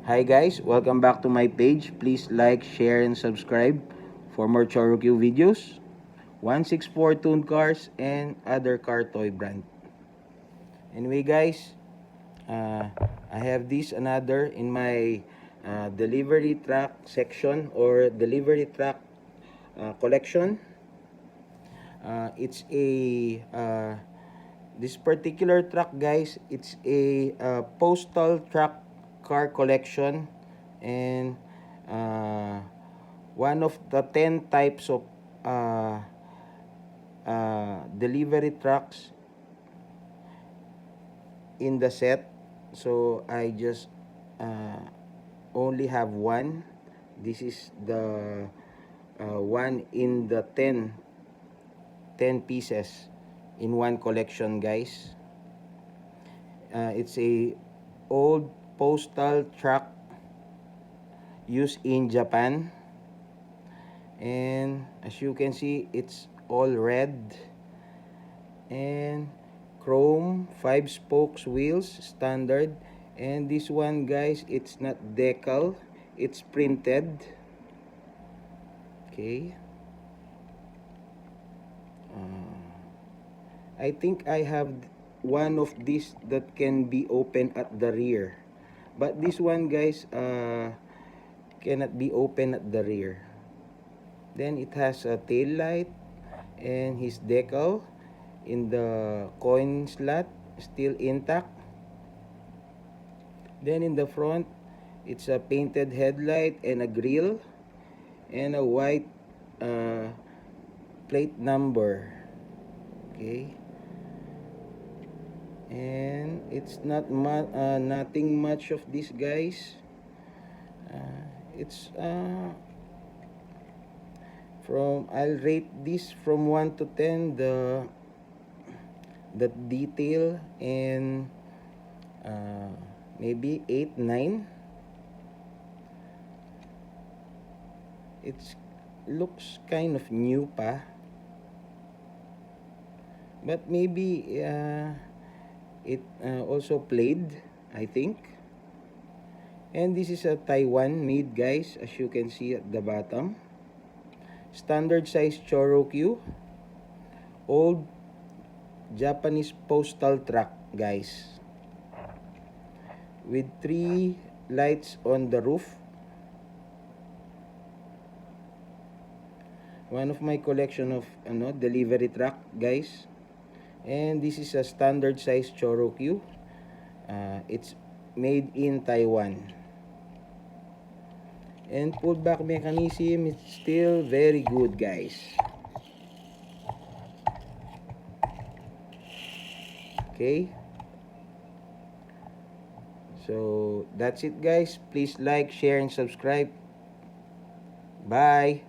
Hi guys, welcome back to my page. Please like, share, and subscribe for more Choro videos, 164 tuned cars, and other car toy brand. Anyway guys, I have this another in my delivery truck section or delivery truck collection. It's a this particular truck guys, it's a postal truck car collection, and uh, one of the 10 types of delivery trucks in the set. So I just uh, only have one. This is the one in the 10 pieces in one collection guys. It's a old postal truck used in Japan, and as you can see it's all red and chrome 5 spokes wheels standard. And this one guys, it's not decal, it's printed. Okay, I think I have one of these that can be open at the rear, but this one guys cannot be open at the rear. Then it has a tail light and his decal in the coin slot still intact. Then in the front, it's a painted headlight and a grille and a white plate number. Okay, and it's not nothing much of this guys. It's from, I'll rate this from 1 to 10, the detail, and maybe 8 9. It's looks kind of new pa, but maybe it also played, I think. And this is a Taiwan made guys, as you can see at the bottom. Standard size Choro, old Japanese postal truck guys, with 3 lights on the roof. One of my collection of delivery truck guys. And this is a standard size Choro. It's made in Taiwan, and pullback mechanism is still very good guys. Okay, so that's it guys. Please like, share, and subscribe. Bye.